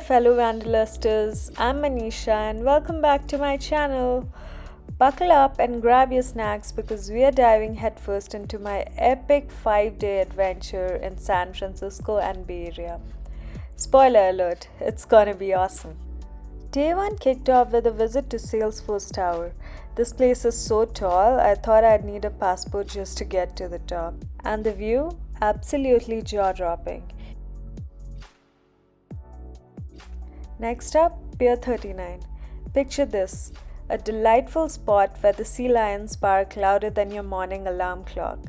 fellow Wanderlusters. I'm Manisha and welcome back to my channel. Buckle up and grab your snacks because we are diving headfirst into my epic 5-day adventure in San Francisco and Bay Area. Spoiler alert, it's gonna be awesome. Day 1 kicked off with a visit to Salesforce Tower. This place is so tall, I thought I'd need a passport just to get to the top. And the view? Absolutely jaw-dropping. Next up, Pier 39. Picture this, a delightful spot where the sea lions bark louder than your morning alarm clock.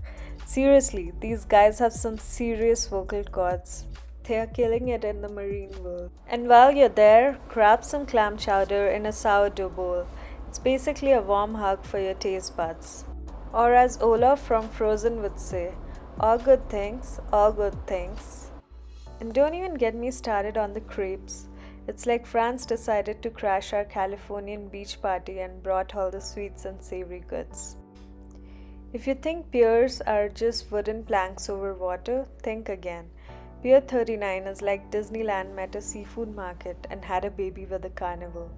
Seriously, these guys have some serious vocal cords. They are killing it in the marine world. And while you're there, grab some clam chowder in a sourdough bowl. It's basically a warm hug for your taste buds. Or as Olaf from Frozen would say, all good things, all good things. And don't even get me started on the crepes. It's like France decided to crash our Californian beach party and brought all the sweets and savory goods. If you think piers are just wooden planks over water, think again. Pier 39 is like Disneyland met a seafood market and had a baby with a carnival.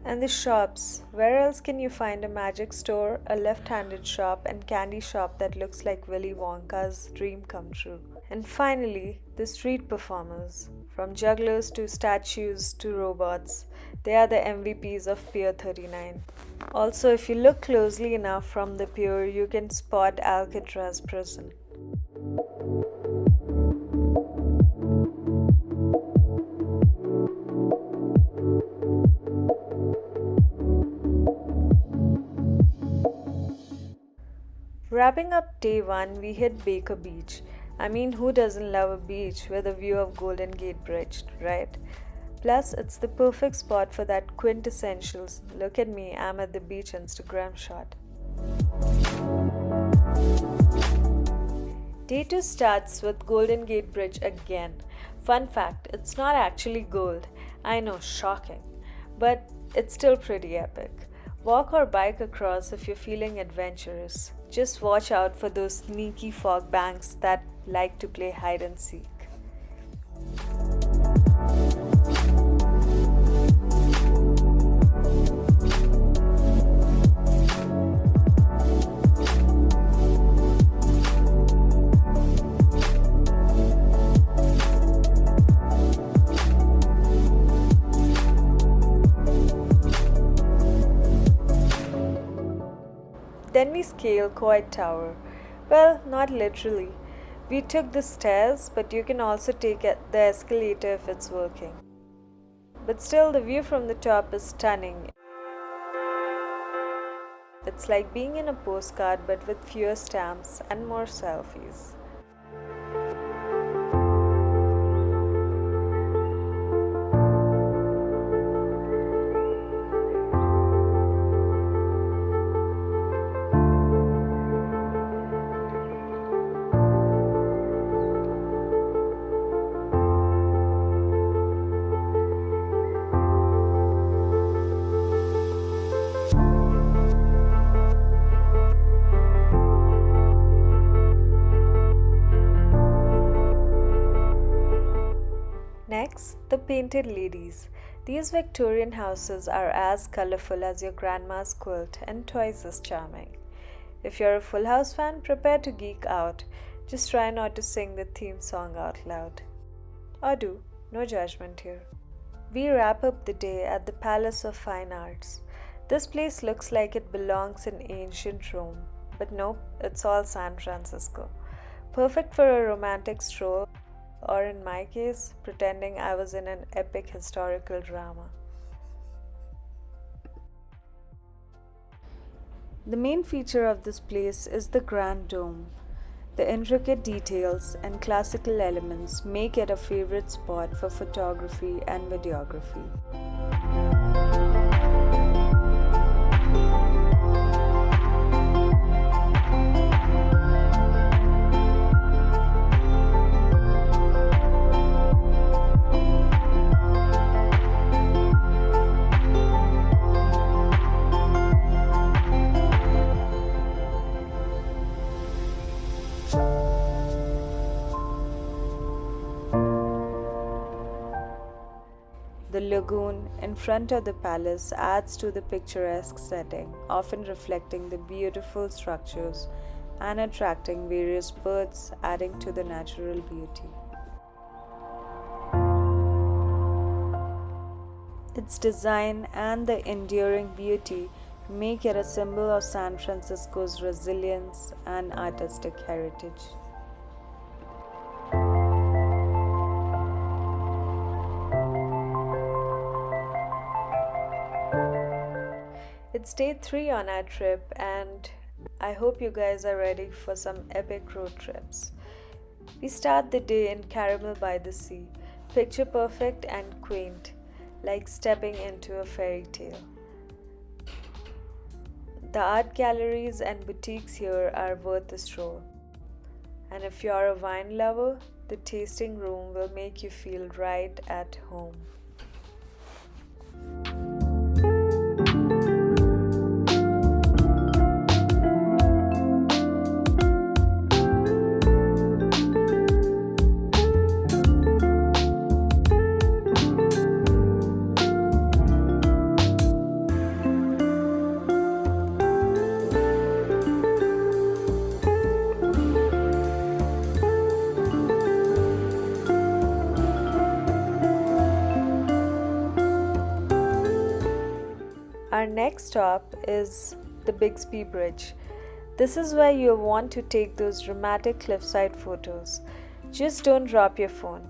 And the shops. Where else can you find a magic store, a left-handed shop, and candy shop that looks like Willy Wonka's dream come true? And finally, the street performers. From jugglers to statues to robots, they are the MVPs of Pier 39. Also, if you look closely enough from the pier, you can spot Alcatraz prison. Wrapping up day 1, we hit Baker Beach. I mean, who doesn't love a beach with a view of Golden Gate Bridge, right? Plus, it's the perfect spot for that quintessential look at me, I'm at the beach Instagram shot. Day 2 starts with Golden Gate Bridge again. Fun fact, it's not actually gold. I know, shocking. But it's still pretty epic. Walk or bike across if you're feeling adventurous. Just watch out for those sneaky fog banks that like to play hide and seek. Then we scale Coit Tower. Well, not literally. We took the stairs, but you can also take the escalator if it's working. But still, the view from the top is stunning. It's like being in a postcard but with fewer stamps and more selfies. Next, the painted ladies. These Victorian houses are as colorful as your grandma's quilt and twice as charming. If you're a Full House fan, prepare to geek out. Just try not to sing the theme song out loud. Or do, no judgment here. We wrap up the day at the Palace of Fine Arts. This place looks like it belongs in ancient Rome, but nope, it's all San Francisco. Perfect for a romantic stroll, or in my case, pretending I was in an epic historical drama. The main feature of this place is the Grand Dome. The intricate details and classical elements make it a favorite spot for photography and videography. The lagoon in front of the palace adds to the picturesque setting, often reflecting the beautiful structures and attracting various birds, adding to the natural beauty. Its design and the enduring beauty make it a symbol of San Francisco's resilience and artistic heritage. It's day 3 on our trip, and I hope you guys are ready for some epic road trips. We start the day in Carmel-by-the-Sea, picture perfect and quaint, like stepping into a fairy tale. The art galleries and boutiques here are worth a stroll. And if you're a wine lover, the tasting room will make you feel right at home. Our next stop is the Bixby Bridge. This is where you'll want to take those dramatic cliffside photos. Just don't drop your phone.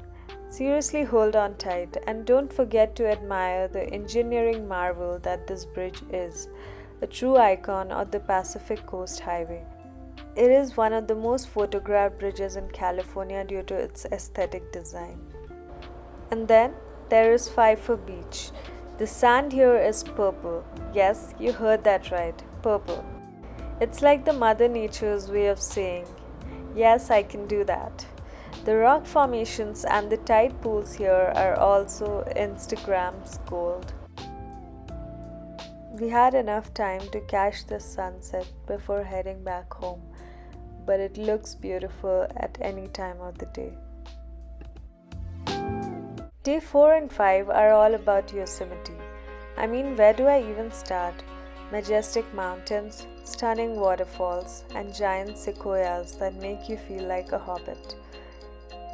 Seriously, hold on tight and don't forget to admire the engineering marvel that this bridge is, a true icon of the Pacific Coast Highway. It is one of the most photographed bridges in California due to its aesthetic design. And then there is Pfeiffer Beach. The sand here is purple. Yes, you heard that right, purple. It's like the Mother Nature's way of saying, yes, I can do that. The rock formations and the tide pools here are also Instagram's gold. We had enough time to catch the sunset before heading back home, but it looks beautiful at any time of the day. Day 4 and 5 are all about Yosemite. I mean, where do I even start? Majestic mountains, stunning waterfalls, and giant sequoias that make you feel like a hobbit.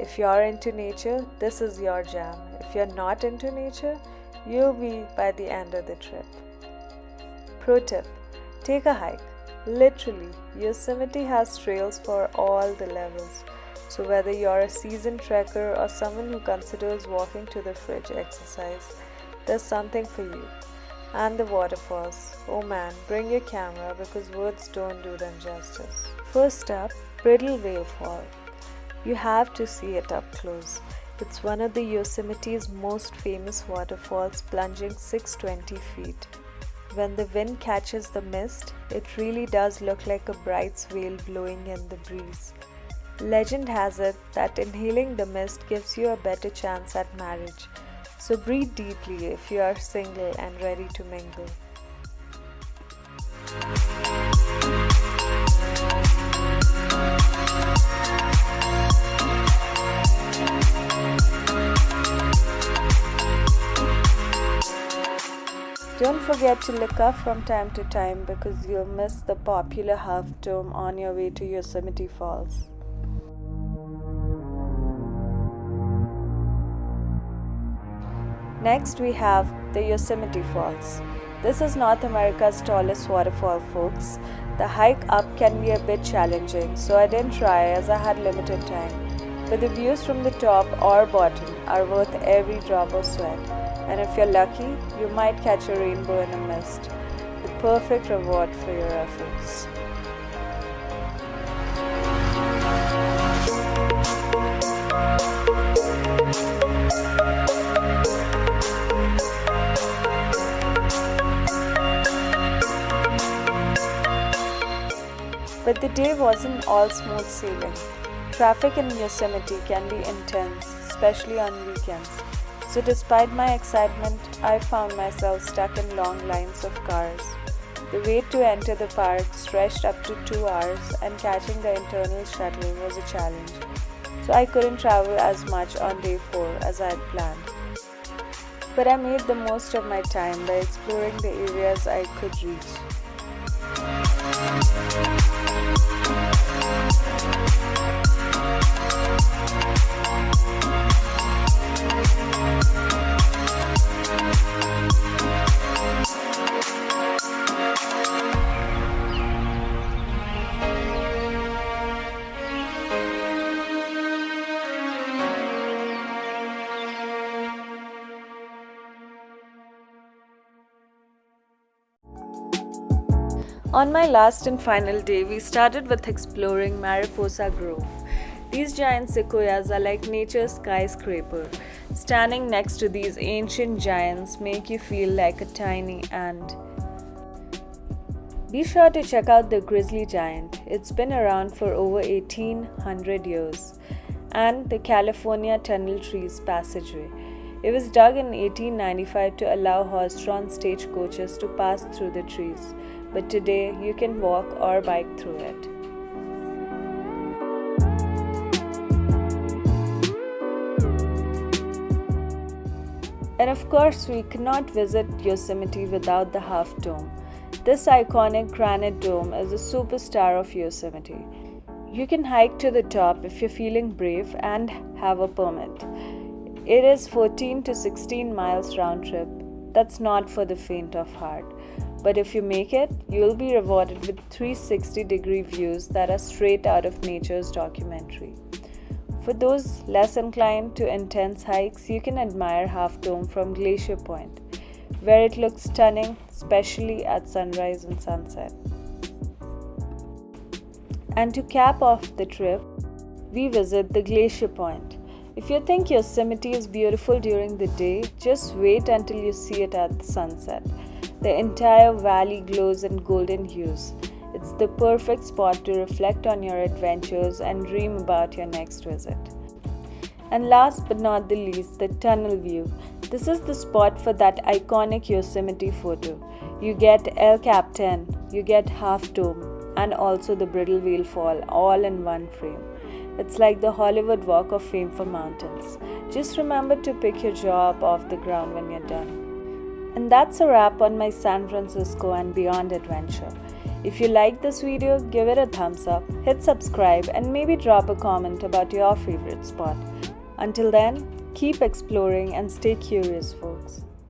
If you're into nature, this is your jam. If you're not into nature, you'll be by the end of the trip. Pro tip: take a hike. Literally, Yosemite has trails for all the levels. So whether you're a seasoned trekker or someone who considers walking to the fridge exercise, there's something for you. And the waterfalls. Oh man, bring your camera because words don't do them justice. First up, Bridalveil Fall. You have to see it up close. It's one of the Yosemite's most famous waterfalls, plunging 620 feet. When the wind catches the mist, it really does look like a bright swale blowing in the breeze. Legend has it that inhaling the mist gives you a better chance at marriage. So breathe deeply if you are single and ready to mingle. Don't forget to look up from time to time because you'll miss the popular half dome on your way to Yosemite Falls. Next we have the Yosemite Falls. This is North America's tallest waterfall, folks. The hike up can be a bit challenging, so I didn't try as I had limited time. But the views from the top or bottom are worth every drop of sweat. And if you're lucky, you might catch a rainbow in a mist. The perfect reward for your efforts. But the day wasn't all smooth sailing. Traffic in Yosemite can be intense, especially on weekends. So despite my excitement, I found myself stuck in long lines of cars. The wait to enter the park stretched up to 2 hours, and catching the internal shuttle was a challenge. So I couldn't travel as much on day 4 as I had planned. but I made the most of my time by exploring the areas I could reach. On my last and final day, we started with exploring Mariposa Grove. These giant sequoias are like nature's skyscraper. Standing next to these ancient giants make you feel like a tiny ant. Be sure to check out the grizzly giant. It's been around for over 1800 years. And the California Tunnel Trees Passageway. It was dug in 1895 to allow horse-drawn stagecoaches to pass through the trees, but today you can walk or bike through it. And of course, we cannot visit Yosemite without the Half Dome. This iconic granite dome is a superstar of Yosemite. You can hike to the top if you're feeling brave and have a permit. It is 14 to 16 miles round trip. That's not for the faint of heart. But if you make it, you'll be rewarded with 360-degree views that are straight out of nature's documentary. For those less inclined to intense hikes, you can admire Half Dome from Glacier Point, where it looks stunning, especially at sunrise and sunset. And to cap off the trip, we visit the Glacier Point. If you think Yosemite is beautiful during the day, just wait until you see it at the sunset. The entire valley glows in golden hues. It's the perfect spot to reflect on your adventures and dream about your next visit. And last but not the least, the tunnel view. This is the spot for that iconic Yosemite photo. You get El Capitan, you get Half Dome, and also the Bridalveil Fall all in one frame. It's like the Hollywood Walk of Fame for mountains. Just remember to pick your jaw up off the ground when you're done. And that's a wrap on my San Francisco and beyond adventure. If you liked this video, give it a thumbs up, hit subscribe, and maybe drop a comment about your favorite spot. Until then, keep exploring and stay curious, folks.